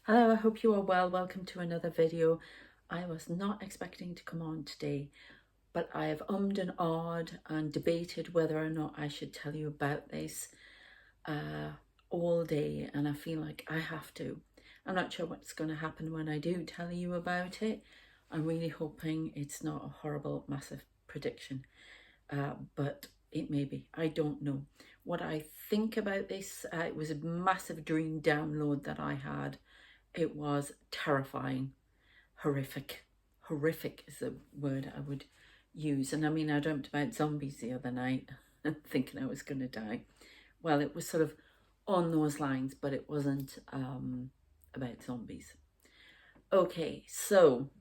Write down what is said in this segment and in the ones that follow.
Hello, I hope you are well. Welcome to another video. I was not expecting to come on today, but I have ummed and ahed and debated whether or not I should tell you about this all day, and I feel like I have to. I'm not sure what's going to happen when I do tell you about it. I'm really hoping it's not a horrible, massive prediction, but it may be. I don't know. What I think about this, it was a massive dream download that I had. It was terrifying, horrific. Horrific is the word I would use. And I mean, I dreamt about zombies the other night, thinking I was going to die. Well, it was sort of on those lines, but it wasn't about zombies. Okay, so,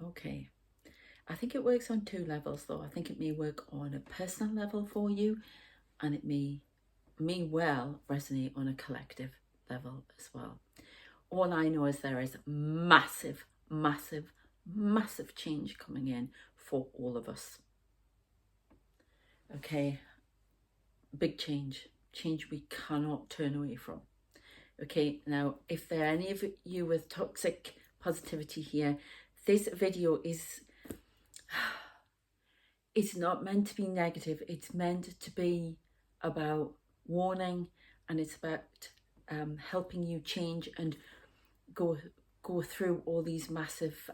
okay. I think it works on two levels, though. I think it may work on a personal level for you, and it may well resonate on a collective level as well. All I know is there is massive, massive, massive change coming in for all of us. Okay, big change we cannot turn away from. Okay, now if there are any of you with toxic positivity here, this video is it's not meant to be negative. It's meant to be about warning, and it's about helping you change and go through all these massive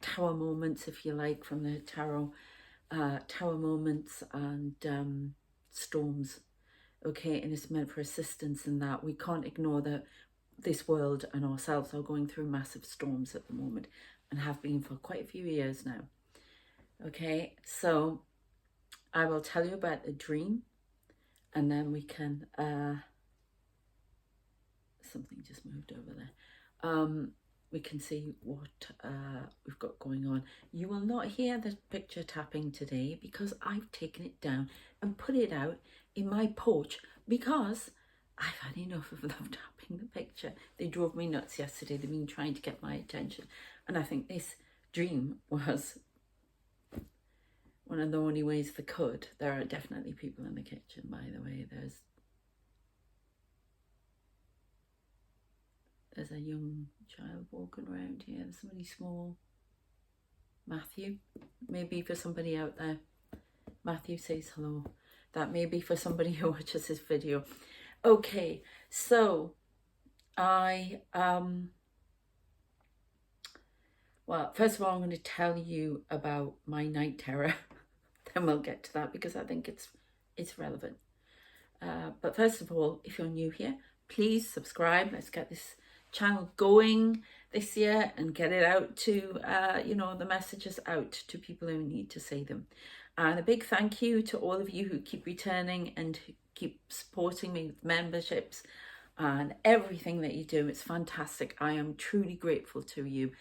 tower moments, if you like, from the tarot, tower moments and storms. Okay, and it's meant for assistance in that. We can't ignore that this world and ourselves are going through massive storms at the moment, and have been for quite a few years now. Okay, so I will tell you about the dream, and then we can something just moved over there. We can see what we've got going on. You will not hear the picture tapping today because I've taken it down and put it out in my porch because I've had enough of them tapping the picture. They drove me nuts yesterday. They've been trying to get my attention, and I think this dream was one of the only ways they could. There are definitely people in the kitchen, by the way. There's a young child walking around here. There's somebody small. Matthew. Maybe for somebody out there. Matthew says hello. That may be for somebody who watches this video. Okay, so well, first of all, I'm going to tell you about my night terror. Then we'll get to that because I think it's relevant. But first of all, if you're new here, please subscribe. Let's get this channel going this year and get it out to the messages out to people who need to see them. And a big thank you to all of you who keep returning and who keep supporting me with memberships and everything that you do. It's fantastic. I am truly grateful to you.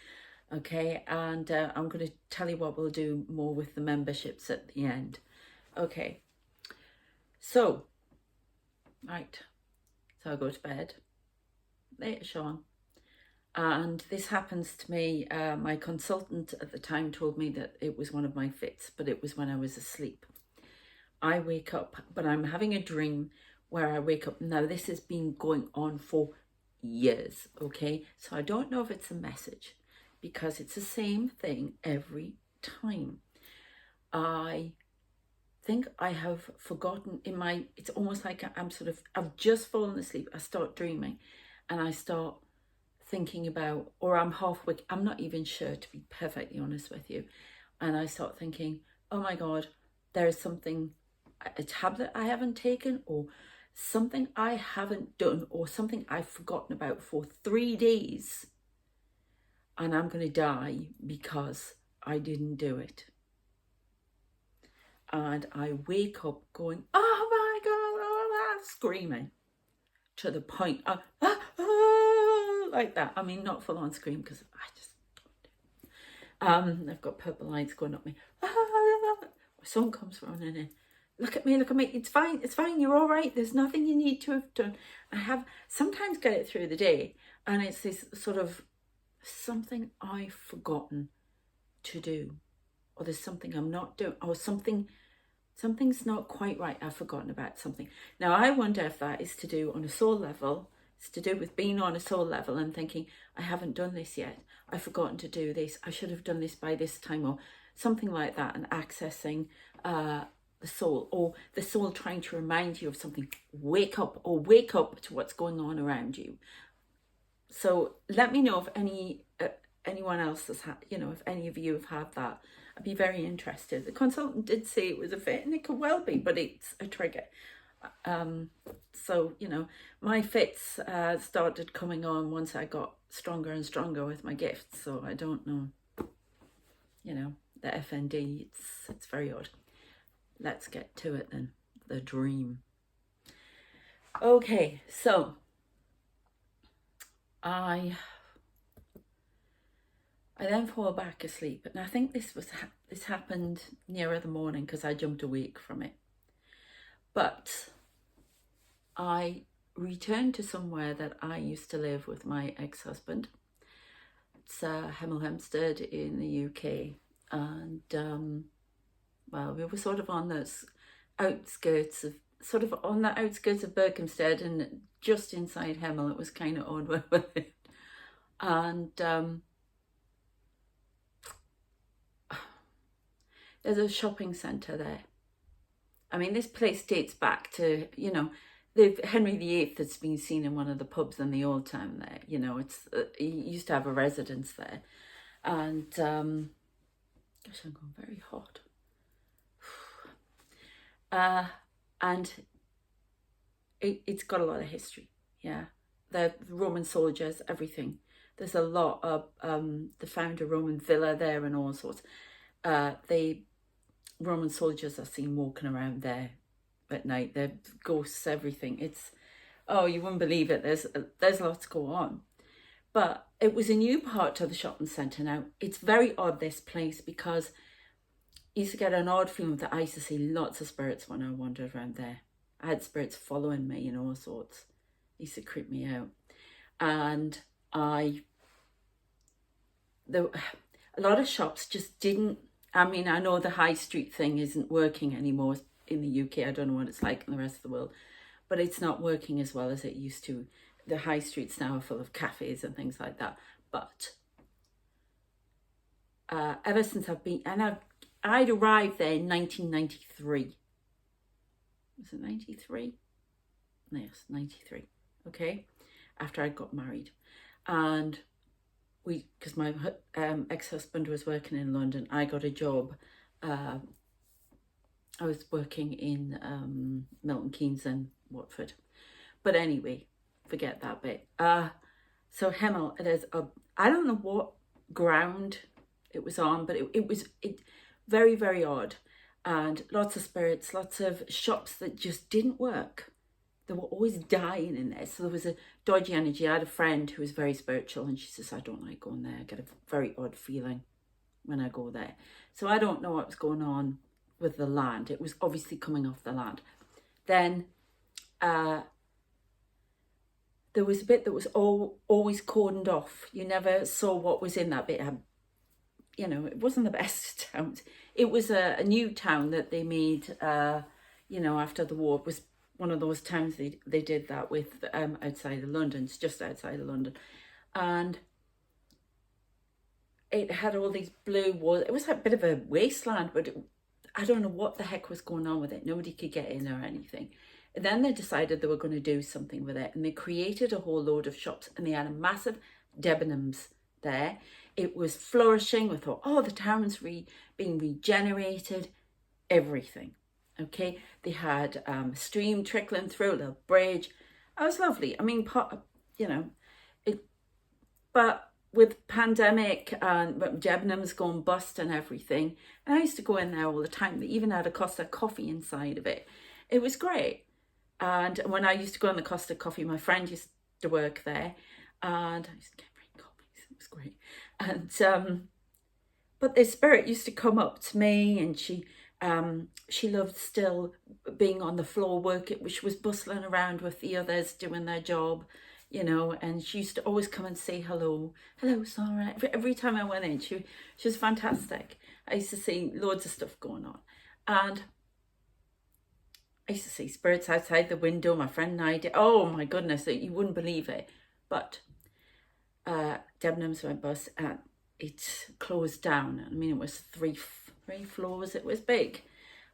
Okay, and I'm going to tell you what we'll do more with the memberships at the end. Okay, so right, so I go to bed later on, and this happens to me. My consultant at the time told me that it was one of my fits, but it was when I was asleep. I wake up, but I'm having a dream where I wake up. Now this has been going on for years, okay, so I don't know if it's a message because it's the same thing every time. I think I have forgotten it's almost like I've just fallen asleep. I start dreaming and I start thinking about, or I'm half awake, I'm not even sure, to be perfectly honest with you. And I start thinking, oh my God, there is something, a tablet I haven't taken, or something I haven't done, or something I've forgotten about for 3 days. And I'm going to die because I didn't do it. And I wake up going, oh my God, screaming to the point of, like that. I mean, not full on scream because I just don't do it. I've got purple lights going up me. My son comes running in. Look at me, it's fine, you're all right. There's nothing you need to have done. I have sometimes get it through the day, and it's this sort of something I've forgotten to do, or there's something I'm not doing, or something Something's not quite right. I've forgotten about something. Now, I wonder if that is to do on a soul level. It's to do with being on a soul level and thinking, I haven't done this yet. I've forgotten to do this. I should have done this by this time, or something like that, and accessing the soul, or the soul trying to remind you of something. Wake up, or wake up to what's going on around you. So let me know if anyone else has had, if any of you have had that. I'd be very interested. The consultant did say it was a fit, and it could well be, but it's a trigger. So, my fits started coming on once I got stronger and stronger with my gifts. So I don't know, the FND, it's very odd. Let's get to it then. The dream. Okay, so I then fall back asleep, and I think this happened nearer the morning because I jumped awake from it. But I returned to somewhere that I used to live with my ex-husband. It's Hemel Hempstead in the UK, and we were sort of on the outskirts of Berkhamsted, and just inside Hemel. It was kind of odd where we lived, and there's a shopping centre there. I mean, this place dates back to, the Henry VIII that's been seen in one of the pubs in the old town there. It's he used to have a residence there. And, gosh, I'm going very hot. And it's got a lot of history, yeah. The Roman soldiers, everything. There's a lot of, they found a Roman villa there and all sorts. Roman soldiers are seen walking around there at night. They're ghosts, everything. You wouldn't believe it. There's lots go on. But it was a new part to the shopping centre now. It's very odd, this place, because I used to get an odd feeling that I used to see lots of spirits when I wandered around there. I had spirits following me and all sorts. It used to creep me out. And a lot of shops just didn't. I mean, I know the high street thing isn't working anymore in the UK. I don't know what it's like in the rest of the world, but it's not working as well as it used to. The high streets now are full of cafes and things like that. But ever since I've been, and I'd arrived there in 1993. Was it 93? Yes, 93. Okay, after I got married, and because my ex-husband was working in London, I got a job. I was working in Milton Keynes and Watford. But anyway, forget that bit. So Hemel, I don't know what ground it was on, but it was very, very odd. And lots of spirits, lots of shops that just didn't work. They were always dying in there. So there was a dodgy energy. I had a friend who was very spiritual, and she says, I don't like going there. I get a very odd feeling when I go there. So I don't know what was going on with the land. It was obviously coming off the land. Then there was a bit that was always cordoned off. You never saw what was in that bit. It wasn't the best town. It was a new town that they made, after the war. It was one of those towns they did that with outside of London. It's just outside of London. And it had all these blue walls. It was a bit of a wasteland, but I don't know what the heck was going on with it. Nobody could get in or anything. And then they decided they were going to do something with it, and they created a whole load of shops, and they had a massive Debenhams there. It was flourishing. We thought, the town's being regenerated, everything. Okay, they had a stream trickling through, a little bridge. It was lovely. I mean, but with pandemic and Debenhams going bust and everything, and I used to go in there all the time. They even had a Costa Coffee inside of it. It was great. And when I used to go on the Costa Coffee, my friend used to work there, and I used to get coffees. It was great. And but this spirit used to come up to me, and she loved still being on the floor work. She was bustling around with the others doing their job, and she used to always come and say hello, Sarah. Every time I went in, she was fantastic. I used to see loads of stuff going on. And I used to see spirits outside the window. My friend and I did. Oh my goodness, you wouldn't believe it. But Debenhams went bust and it closed down. I mean, it was three floors. It was big,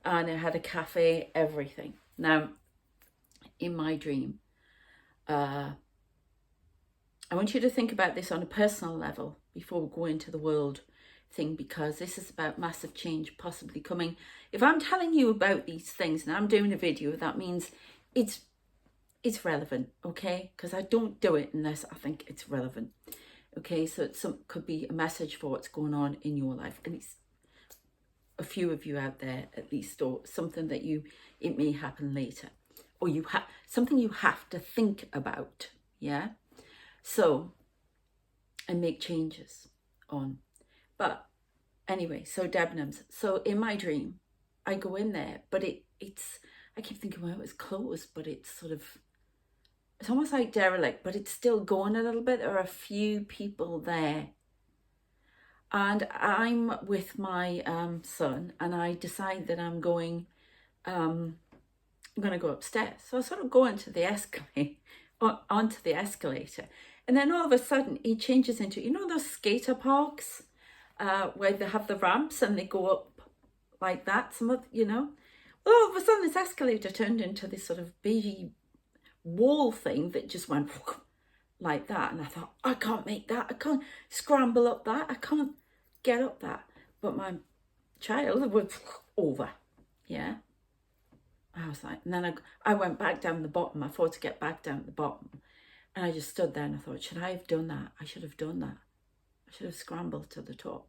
and it had a cafe, everything. Now, in my dream, I want you to think about this on a personal level before we go into the world thing, because this is about massive change possibly coming. If I'm telling you about these things and I'm doing a video, that means it's relevant, okay? Because I don't do it unless I think it's relevant, okay? So it could be a message for what's going on in your life, at least a few of you out there, at least, or something that it may happen later, or something you have to think about, yeah? So, and make changes on. But anyway, so Debenhams. So in my dream, I go in there, but it's, I keep thinking, well, it was closed, but it's almost like derelict, but it's still going a little bit. There are a few people there. And I'm with my son, and I decide that I'm going to go upstairs. So I sort of go onto the escalator. And then all of a sudden, he changes into, you know, those skater parks where they have the ramps and they go up like that. Well, all of a sudden, this escalator turned into this sort of beigey wall thing that just went like that. And I thought, I can't make that. I can't scramble up that. I can't get up that. But my child was over. Yeah. I was like, and then I went back down the bottom. I thought to get back down at the bottom. And I just stood there and I thought, should I have done that? I should have done that. I should have scrambled to the top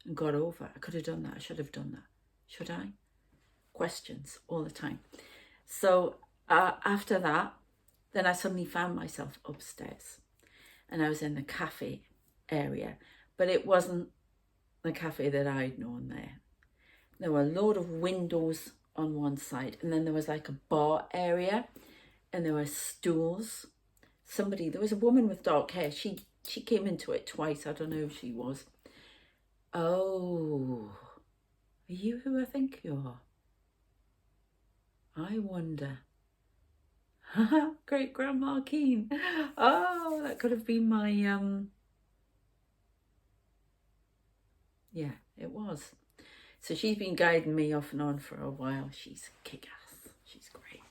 and got over. I could have done that. I should have done that. Should I? Questions all the time. So after that, then I suddenly found myself upstairs. And I was in the cafe area. But it wasn't the cafe that I'd known there. There were a load of windows on one side. And then there was like a bar area. And there were stools. There was a woman with dark hair. She came into it twice. I don't know who she was. Oh, are you who I think you are? I wonder. Great Grandma Keen. Oh, that could have been my, yeah, it was. So she's been guiding me off and on for a while. She's kick-ass. She's great.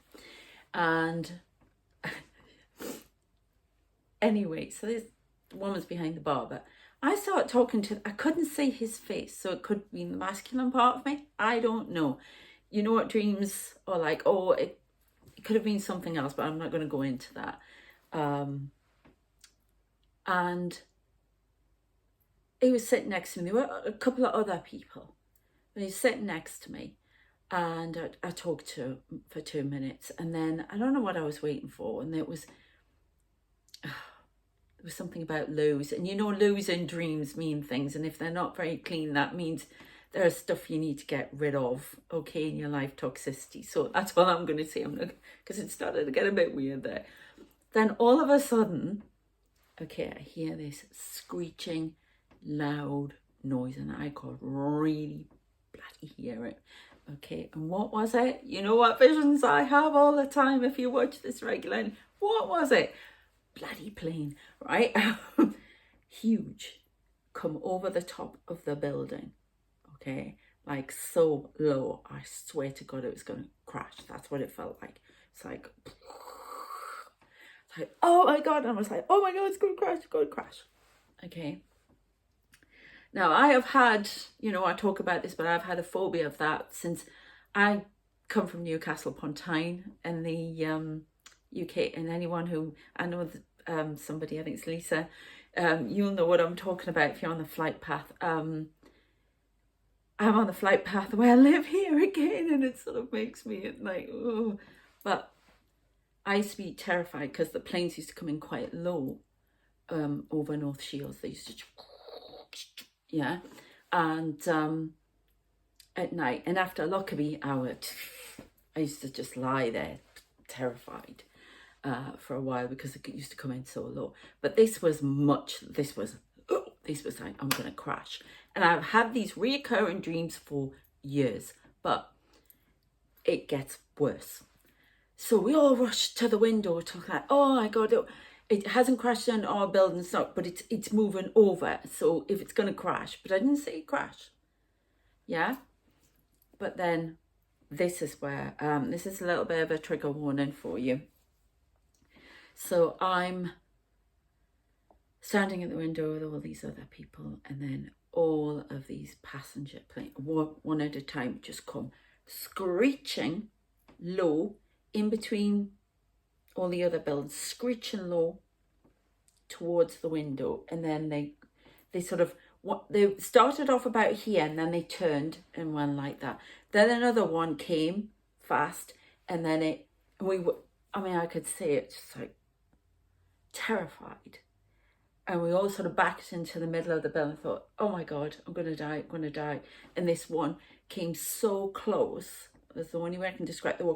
And anyway, so this woman's behind the bar, but I started talking to, I couldn't see his face, so it could be the masculine part of me. I don't know. You know what dreams are like? Oh, it could have been something else, but I'm not going to go into that. And he was sitting next to me. There were a couple of other people, but he was sitting next to me. And I talked to him for 2 minutes. And then I don't know what I was waiting for. And there was something about loos. And you know, loos in dreams mean things. And if they're not very clean, that means there's stuff you need to get rid of, okay, in your life, toxicity. So that's all I'm going to say. Because it started to get a bit weird there. Then all of a sudden, okay, I hear this screeching, loud noise. And I could really bloody hear it. Okay, and what was it? You know what visions I have all the time if you watch this regularly. What was it? Bloody plane, right? Huge. Come over the top of the building. Okay, like so low. I swear to God it was going to crash. That's what it felt like. It's like, oh my God. And I was like, oh my God, it's going to crash, it's going to crash. Okay. Now, I have had, you know, I talk about this, but I've had a phobia of that since I come from Newcastle upon Tyne in the UK. And anyone who, I know somebody, I think it's Lisa, you'll know what I'm talking about if you're on the flight path. I'm on the flight path where I live here again, and it sort of makes me like, oh. But I used to be terrified because the planes used to come in quite low over North Shields. They used to... Yeah, and at night, and after Lockerbie, I used to just lie there, terrified, for a while because it used to come in so low. But this was like, I'm going to crash. And I've had these reoccurring dreams for years, but it gets worse. So we all rushed to the window to look at, oh my God, it hasn't crashed in our building stock, but it's moving over. So if it's going to crash, but I didn't see it crash. Yeah. But then this is where, this is a little bit of a trigger warning for you. So I'm standing at the window with all these other people, and then all of these passenger planes, one at a time, just come screeching low in between all the other buildings, screeching low towards the window. And then they sort of, they started off about here, and then they turned and went like that. Then another one came fast, and then I could see it, just like terrified. And we all sort of backed into the middle of the building and thought, oh my God, I'm going to die, I'm going to die. And this one came so close. That's the only way I can describe it.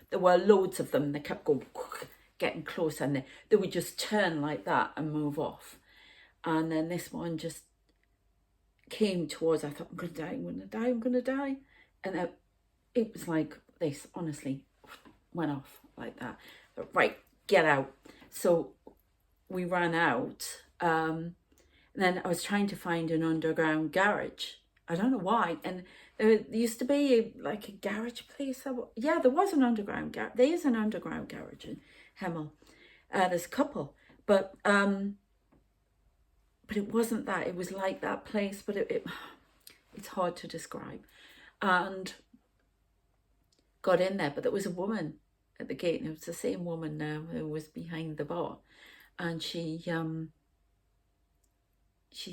There were loads of them. They kept going, getting close, and they would just turn like that and move off. And then this one just came towards, I thought, I'm going to die, I'm going to die, I'm going to die. And it was like this, honestly, went off like that. Right, get out. So we ran out. And then I was trying to find an underground garage. I don't know why. And there used to be like a garage place. Yeah, there was an underground garage. There is an underground garage in Hemel. There's a couple, but it wasn't that. It was like that place, but it's hard to describe. And got in there, but there was a woman at the gate, and it was the same woman now who was behind the bar, and she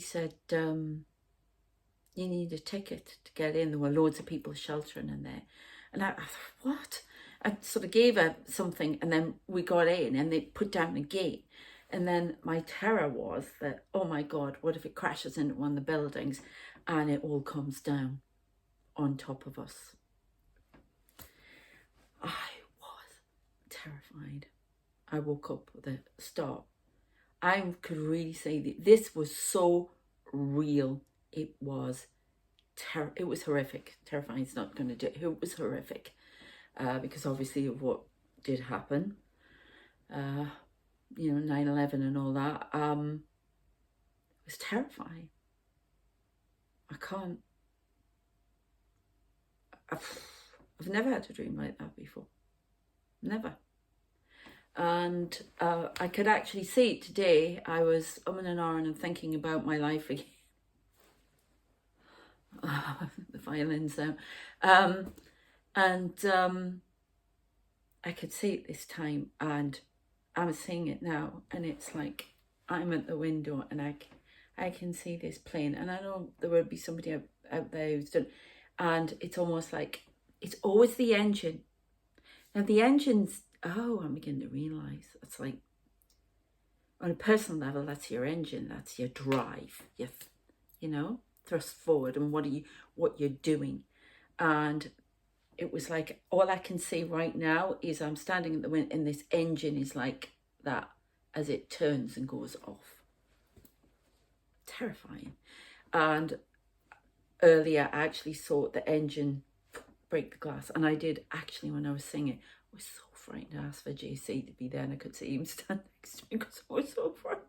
said, you need a ticket to get in. There were loads of people sheltering in there. And I thought, what? I sort of gave her something, and then we got in, and they put down the gate. And then my terror was that, oh my God, what if it crashes into one of the buildings and it all comes down on top of us? I was terrified. I woke up with a start. I could really say that this was so real. It was horrific. Terrifying is not going to do it. It was horrific because obviously of what did happen. 9/11 and all that. It was terrifying. I've never had a dream like that before. Never. And I could actually see it today. I was umming and ahhing and thinking about my life again. The violin sound. I could see it this time, and I'm seeing it now, and it's like I'm at the window, and I can see this plane, and I know there will be somebody out there who's done, and it's almost like it's always the engine. Now the engine's, I'm beginning to realise, it's like, on a personal level, that's your engine, that's your drive, thrust forward, and what you're doing. And it was like, all I can see right now is I'm standing at the window, and this engine is like that as it turns and goes off. Terrifying. And earlier I actually saw the engine break the glass, and I did actually, when I was singing, I was so frightened. I asked for JC to be there, and I could see him stand next to me because I was so frightened.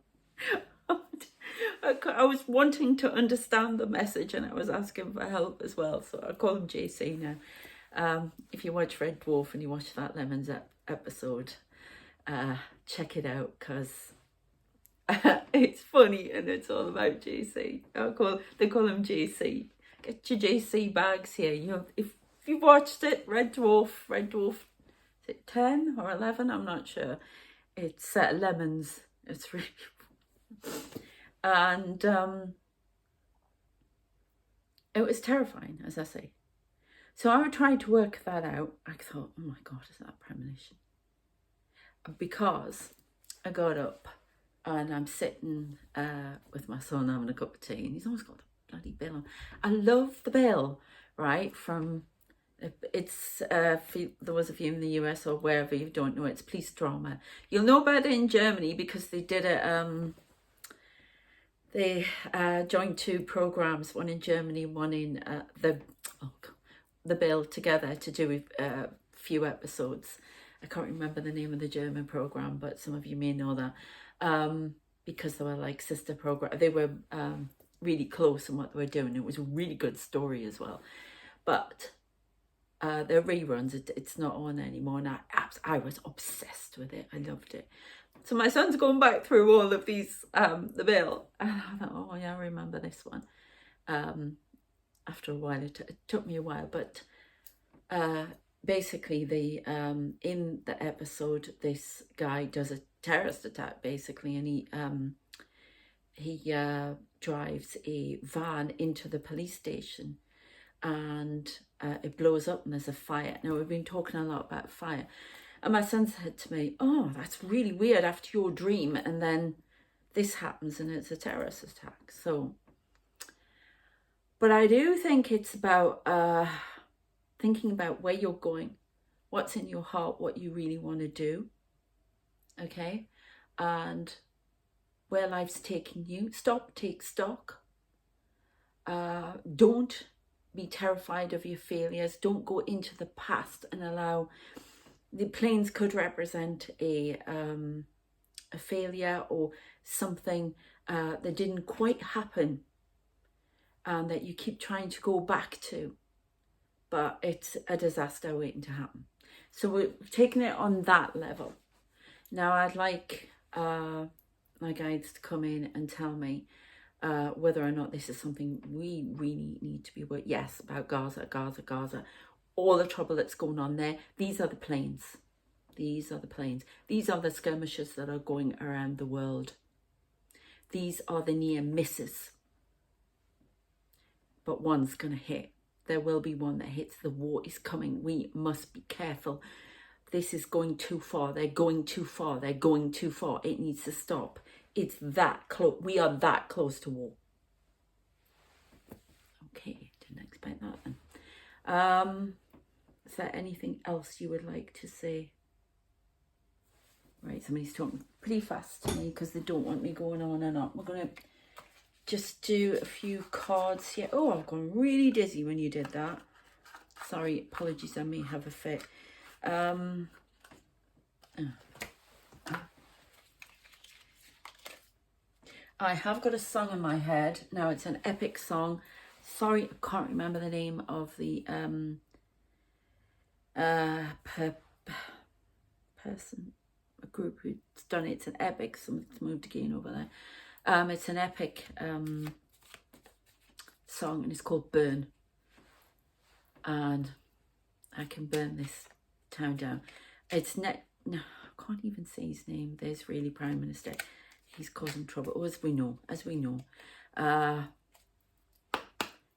I was wanting to understand the message, and I was asking for help as well. So I call him JC now. If you watch Red Dwarf and you watch that Lemons episode, check it out, because it's funny, and it's all about JC. They call him JC. Get your JC bags here. If you watched it, Red Dwarf, is it 10 or 11? I'm not sure. It's Lemons. It's really and it was terrifying, as I say. So I tried to work that out. I thought, oh my God, is that a premonition? Because I got up, and I'm sitting with my son having a cup of tea, and he's always got the bloody bill on. I love the bill, right? It's there was a few in the US or wherever you don't know, it's police drama. You'll know about it in Germany because they did it. They joined two programs, one in Germany, one in the bill together, to do with few episodes. I can't remember the name of the German program, but some of you may know that, because they were like sister program. They were really close in what they were doing. It was a really good story as well. But they're reruns. It's not on anymore, and I was obsessed with it. I loved it. So my son's going back through all of these, the bill, and I thought, oh yeah, I remember this one. After a while, it took me a while, but basically in the episode, this guy does a terrorist attack basically, and he drives a van into the police station, and it blows up and there's a fire. Now, we've been talking a lot about fire, and my son said to me, oh, that's really weird, after your dream and then this happens and it's a terrorist attack. So, but I do think it's about thinking about where you're going, what's in your heart, what you really want to do, okay, and where life's taking you. Stop, take stock. Don't be terrified of your failures. Don't go into the past and allow the planes could represent a failure or something that didn't quite happen, and that you keep trying to go back to, but it's a disaster waiting to happen. So we've taken it on that level. Now I'd like my guides to come in and tell me whether or not this is something we really need to be aware. Yes, about Gaza, all the trouble that's going on there. These are the planes. These are the planes. These are the skirmishes that are going around the world. These are the near misses. But one's going to hit. There will be one that hits. The war is coming. We must be careful. This is going too far. They're going too far. They're going too far. It needs to stop. It's that close. We are that close to war. Okay, didn't expect that then. Is there anything else you would like to say? Right, somebody's talking pretty fast to me because they don't want me going on and on. We're going to just do a few cards here. Oh, I've gone really dizzy when you did that. Sorry, apologies, I may have a fit. I have got a song in my head. Now, it's an epic song. Sorry, I can't remember the name of the person, a group who's done it. It's an epic. Someone's moved again over there. It's an epic song, and it's called Burn. And I can burn this town down. It's no, I can't even say his name. The Israeli Prime Minister. He's causing trouble. As we know.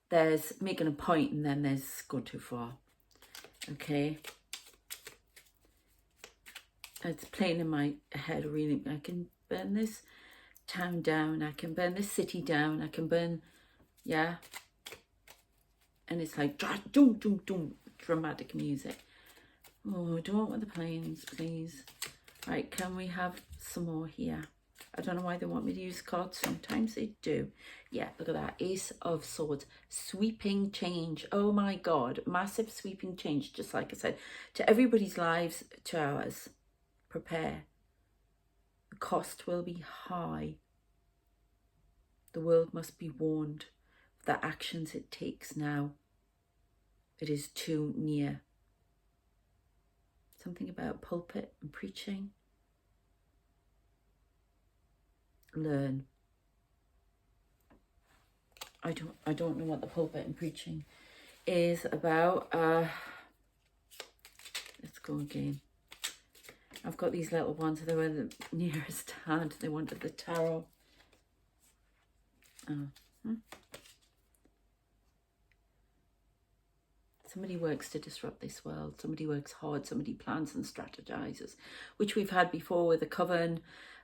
There's making a point, and then there's go too far. Okay. It's playing in my head really. I can burn this town down. I can burn this city down. I can burn, yeah. And it's like, doom, doom, doom, dramatic music. Oh, don't want the planes, please. Right, can we have some more here? I don't know why they want me to use cards. Sometimes they do. Yeah, look at that. Ace of Swords. Sweeping change. Oh my God. Massive sweeping change. Just like I said. To everybody's lives, to ours. Prepare. The cost will be high. The world must be warned of the actions it takes now. It is too near. Something about pulpit and preaching. Learn. I don't know what the pulpit and preaching is about. Let's go again. I've got these little ones. They were the nearest hand. They wanted the tarot. Somebody works to disrupt this world. Somebody works hard. Somebody plans and strategizes, which we've had before with the coven,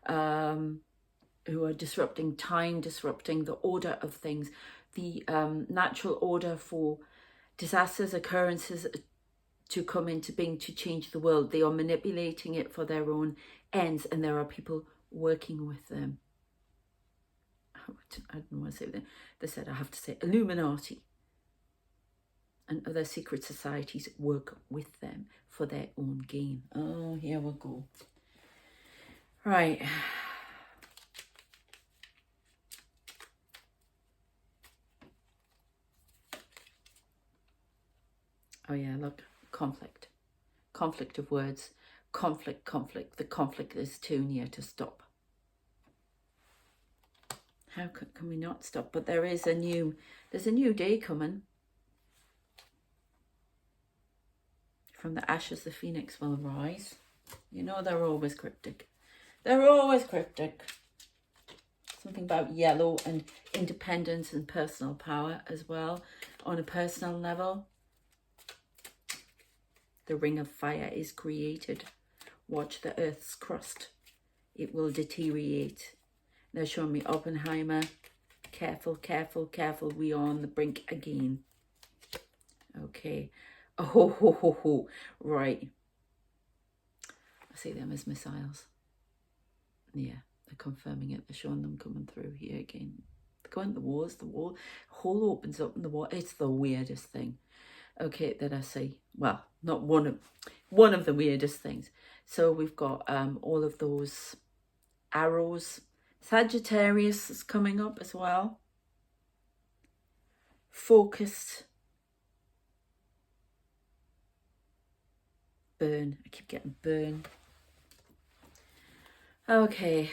who are disrupting time, disrupting the order of things, the natural order for disasters, occurrences to come into being, to change the world. They are manipulating it for their own ends, and there are people working with them. I don't want to say that. They said I have to say Illuminati. and other secret societies work with them for their own gain. Oh, here we go. Right. Oh yeah, look, conflict. Conflict of words. Conflict. The conflict is too near to stop. How can we not stop? But there's a new day coming. From the ashes the phoenix will rise. You know they're always cryptic. They're always cryptic. Something about yellow and independence and personal power as well. On a personal level. The ring of fire is created. Watch the earth's crust. It will deteriorate. They're showing me Oppenheimer. Careful. We are on the brink again. Okay. Oh. Right. I see them as missiles. Yeah, they're confirming it. They're showing them coming through here again. They're going to the walls. The hole opens up in the wall. It's the weirdest thing. Okay, that I see. Well, not one of the weirdest things. So we've got all of those arrows. Sagittarius is coming up as well. Focused. Burn. I keep getting burn. Okay.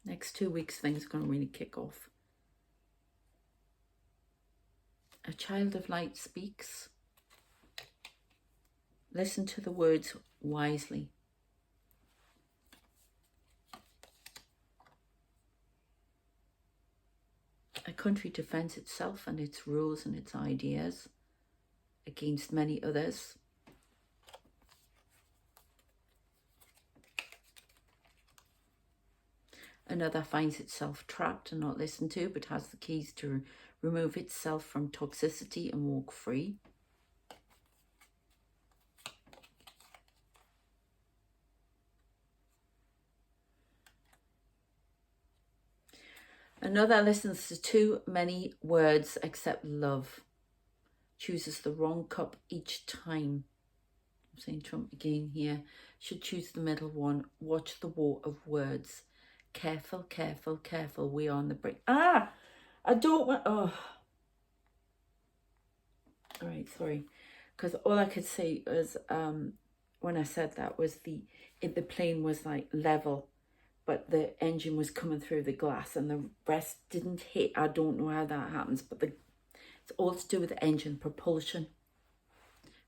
Next 2 weeks, things are going to really kick off. A child of light speaks. Listen to the words wisely. A country defends itself and its rules and its ideas against many others. Another finds itself trapped and not listened to, but has the keys to remove itself from toxicity and walk free. Another listens to too many words except love. Chooses the wrong cup each time. I'm saying Trump again here. Should choose the middle one. Watch the war of words. Careful. We are on the brink. I don't want... Oh. All right, sorry. Because all I could say was, when I said that, was the plane was like level, but the engine was coming through the glass and the rest didn't hit. I don't know how that happens, but it's all to do with the engine propulsion.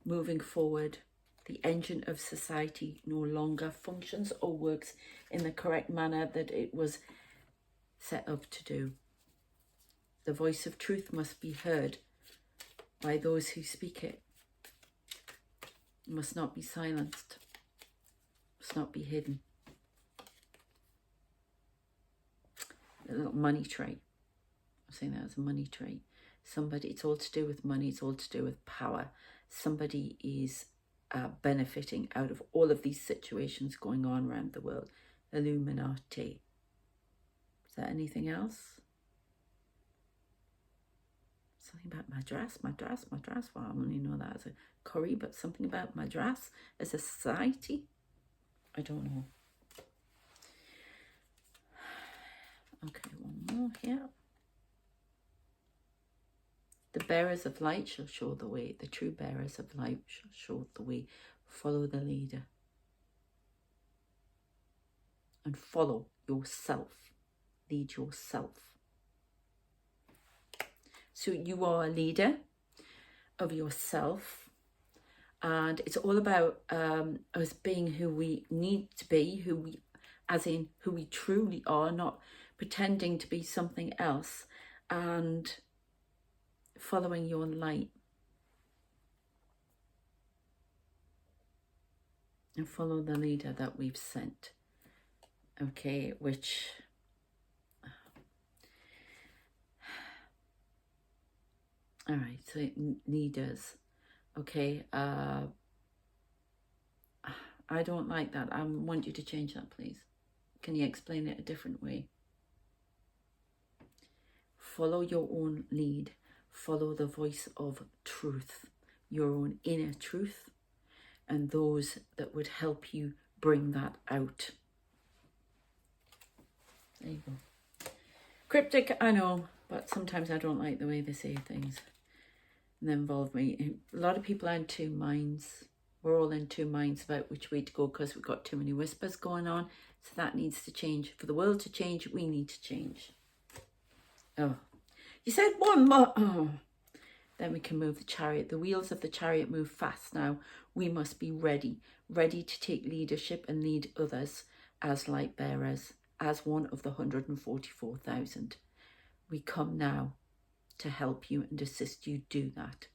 Moving forward, the engine of society no longer functions or works in the correct manner that it was set up to do. The voice of truth must be heard by those who speak it. It must not be silenced. It must not be hidden. A little money tray. I'm saying that as a money tray. Somebody, it's all to do with money. It's all to do with power. Somebody is benefiting out of all of these situations going on around the world. Illuminati. Is there anything else? Something about Madras. Well, I only know that as a curry, but something about Madras as a society. I don't know. Okay, one more here. The bearers of light shall show the way. The true bearers of light shall show the way. Follow the leader. And follow yourself. Lead yourself. So you are a leader of yourself. And it's all about us being who we need to be, as in who we truly are, not pretending to be something else, and following your light. And follow the leader that we've sent. Okay, which... All right, so leaders. Okay, I don't like that. I want you to change that, please. Can you explain it a different way? follow your own lead. Follow the voice of truth, your own inner truth, and those that would help you bring that out. There you go. Cryptic, I know, but sometimes I don't like the way they say things and they involve me. A lot of people are in two minds. We're all in two minds about which way to go because we've got too many whispers going on. So that needs to change. For the world to change, we need to change. Oh, you said one more. Oh. Then we can move the chariot. The wheels of the chariot move fast now. We must be ready to take leadership and lead others as light bearers, as one of the 144,000. We come now to help you and assist you do that.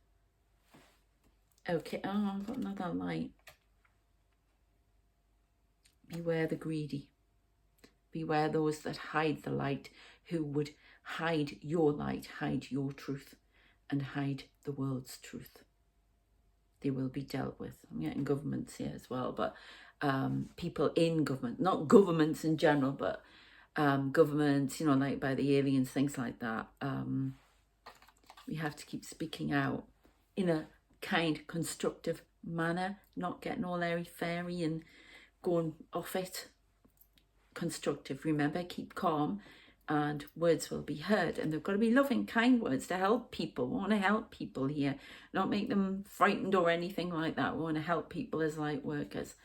Okay, oh, I've got another light. Beware the greedy. Beware those that hide the light, who would hide your light, hide your truth, and hide the world's truth. They will be dealt with. I'm getting governments here as well, but people in government, not governments in general, but governments, you know, like by the aliens, things like that. We have to keep speaking out in a kind, constructive manner, not getting all airy-fairy and going off it. Constructive. Remember, keep calm and words will be heard. And they've got to be loving, kind words to help people. We want to help people here, not make them frightened or anything like that. We want to help people as light workers.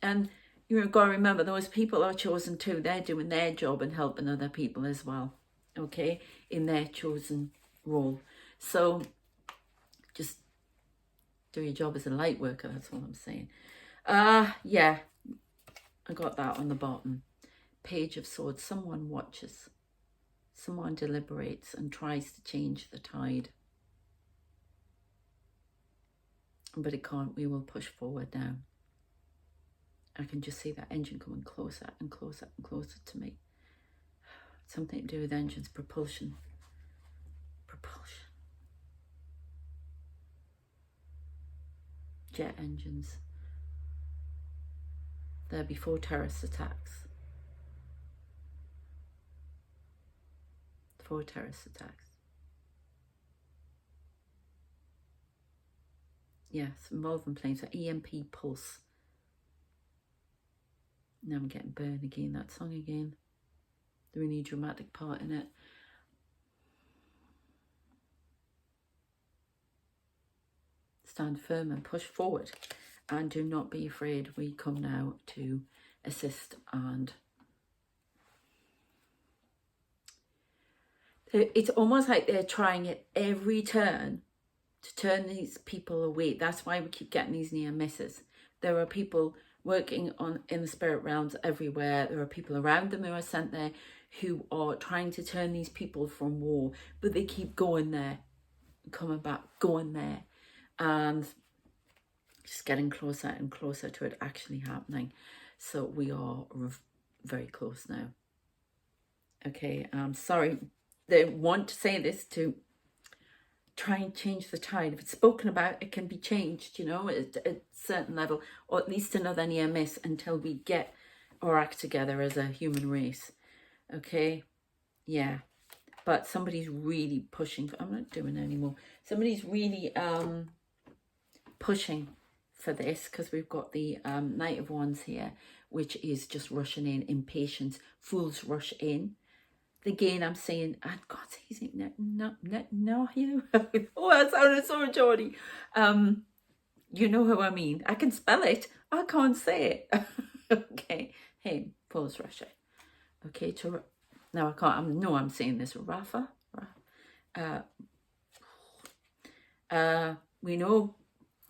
And you've got to remember, those people are chosen too. They're doing their job and helping other people as well, okay, in their chosen role. So just do your job as a light worker, that's all I'm saying. Yeah, I got that on the bottom. Page of Swords. Someone watches. Someone deliberates and tries to change the tide. But it can't. We will push forward now. I can just see that engine coming closer and closer and closer to me. Something to do with engines. Propulsion. Propulsion. Jet engines. There before terrorist attacks. For terrorist attacks. Yes, involving planes. So EMP pulse. Now I'm getting burned again. That song again. The really dramatic part in it. Stand firm and push forward. And do not be afraid. We come now to assist and it's almost like they're trying at every turn to turn these people away. That's why we keep getting these near misses. There are people working in the spirit realms everywhere. There are people around them who are sent there who are trying to turn these people from war, but they keep going there, coming back, going there, and just getting closer and closer to it actually happening. So we are very close now. Okay, I'm sorry. They want to say this to try and change the tide. If it's spoken about, it can be changed, you know, at a certain level, or at least another near miss until we get our act together as a human race. Okay, yeah. But somebody's really pushing. I'm not doing it anymore. Somebody's really pushing for this because we've got the Knight of Wands here, which is just rushing in, impatience. Fools rush in. Again, I'm saying, I can't say his name. Netanyahu. Oh, that sounded so Geordie. You know who I mean. I can spell it. I can't say it. Okay. Him. Fools Russia. Okay. Now I can't. I'm saying this. Rafa. We know,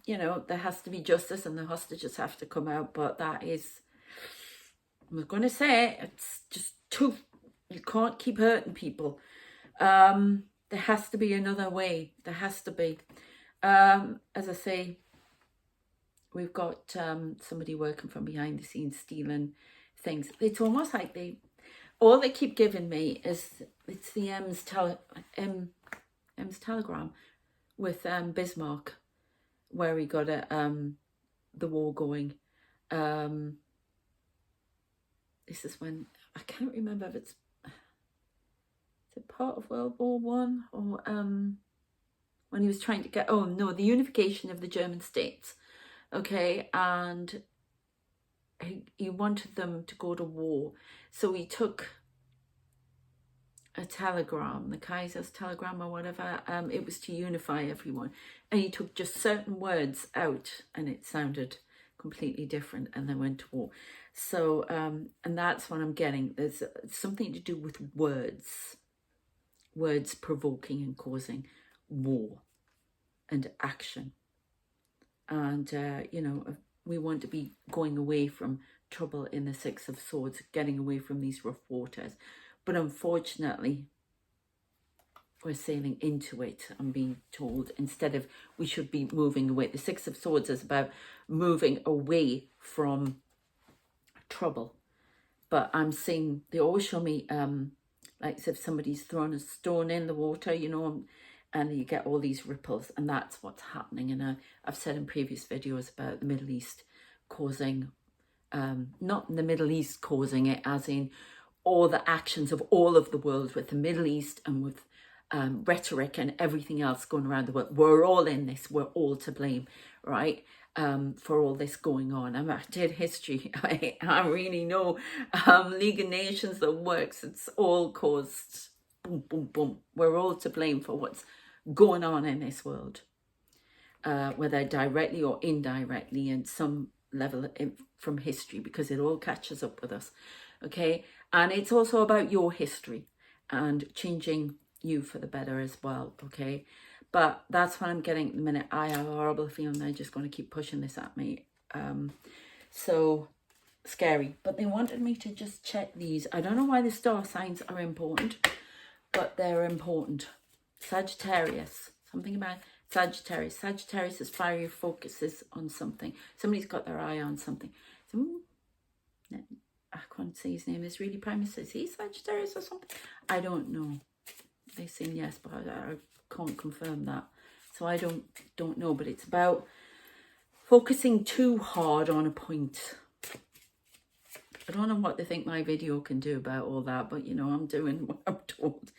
you know, there has to be justice and the hostages have to come out. But that is, I'm going to say it, it's just too. You can't keep hurting people. There has to be another way. There has to be. As I say, we've got somebody working from behind the scenes stealing things. It's almost like all they keep giving me is, it's the M's telegram with Bismarck, where he got the war going. This is when, I can't remember if it's it part of World War One, or when he was trying to get, oh no, the unification of the German states, okay, and he wanted them to go to war, so he took a telegram, the Kaiser's telegram or whatever, it was to unify everyone, and he took just certain words out and it sounded completely different, and then went to war. So and that's what I'm getting. There's something to do with words provoking and causing war and action. And you know, we want to be going away from trouble in the Six of Swords, getting away from these rough waters. But unfortunately, we're sailing into it, I'm being told, instead of we should be moving away. The Six of Swords is about moving away from trouble. But I'm seeing, they always show me like as if somebody's thrown a stone in the water, you know, and you get all these ripples, and that's what's happening. And I've said in previous videos about the Middle East causing, not the Middle East causing it, as in all the actions of all of the world with the Middle East and with rhetoric and everything else going around the world. We're all in this. We're all to blame, right? For all this going on. I did history. I really know League of Nations that works. It's all caused boom, boom, boom. We're all to blame for what's going on in this world, whether directly or indirectly, in some level from history, because it all catches up with us. Okay, and it's also about your history and changing you for the better as well. Okay, but that's what I'm getting at the minute. I have a horrible feeling they're just going to keep pushing this at me. So scary. But they wanted me to just check these. I don't know why the star signs are important, but they're important. Sagittarius, something about Sagittarius. Sagittarius is fiery, focuses on something. Somebody's got their eye on something. I can't say his name. Is really Prime Minister. Is he Sagittarius or something? I don't know. They say yes, but I can't confirm that. So I don't know. But it's about focusing too hard on a point. I don't know what they think my video can do about all that, but you know, I'm doing what I'm told.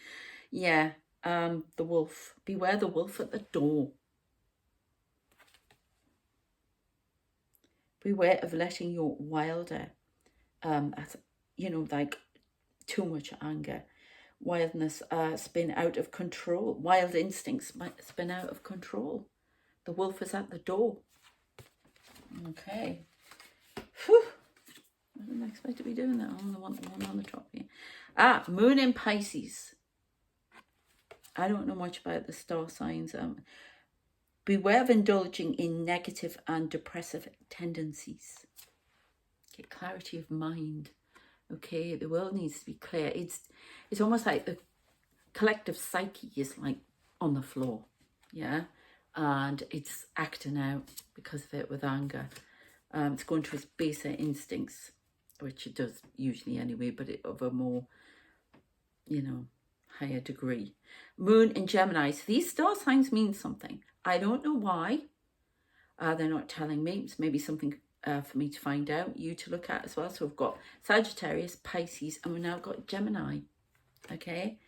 Yeah, the wolf. Beware the wolf at the door. Beware of letting your wilder, you know, like too much anger, wildness spin out of control. Wild instincts might spin out of control. The wolf is at the door. Okay. Whew. I didn't expect to be doing that. I only want the one on the top here. Moon in Pisces. I don't know much about the star signs. Beware of indulging in negative and depressive tendencies. Get clarity of mind. Okay, the world needs to be clear. It's almost like the collective psyche is like on the floor, yeah, and it's acting out because of it with anger. It's going to its baser instincts, which it does usually anyway, but of a more, you know, higher degree. Moon in Gemini. So these star signs mean something. I don't know why. They're not telling me. It's maybe something for me to find out, you to look at as well. So we've got Sagittarius, Pisces, and we've now got Gemini. Okay.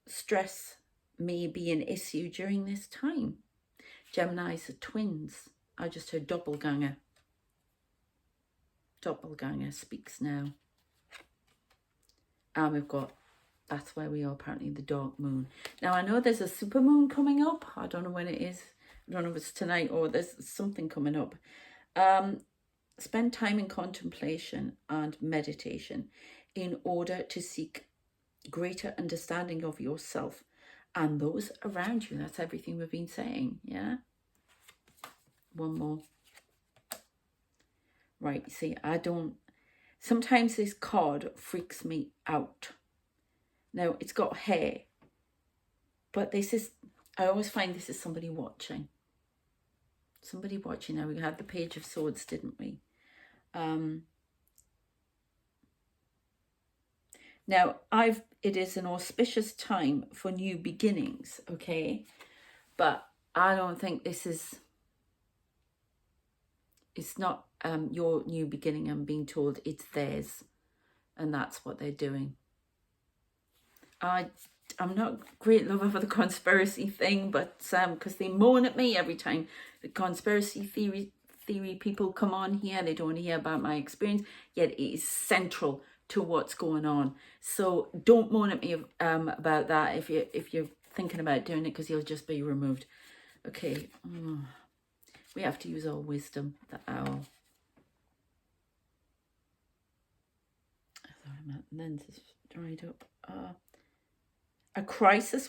Stress may be an issue during this time. Geminis are twins. I just heard doppelganger. Doppelganger speaks now. And we've got, that's where we are apparently, the dark moon. Now I know there's a super moon coming up. I don't know when it is. I don't know if it's tonight or there's something coming up. Spend time in contemplation and meditation in order to seek greater understanding of yourself and those around you. That's everything we've been saying, yeah? One more. Right, see, sometimes this card freaks me out. Now, it's got hair, but I always find this is somebody watching. Somebody watching. Now, we had the Page of Swords, didn't we? Now, it is an auspicious time for new beginnings, okay? But I don't think it's not your new beginning. I'm being told it's theirs, and that's what they're doing. I'm not a great lover for the conspiracy thing, but because they moan at me every time the conspiracy theory people come on here, they don't hear about my experience, yet it is central to what's going on. So don't moan at me about that if you're thinking about doing it, because you'll just be removed. Okay, we have to use our wisdom. The owl. Sorry, my lens is dried up. A crisis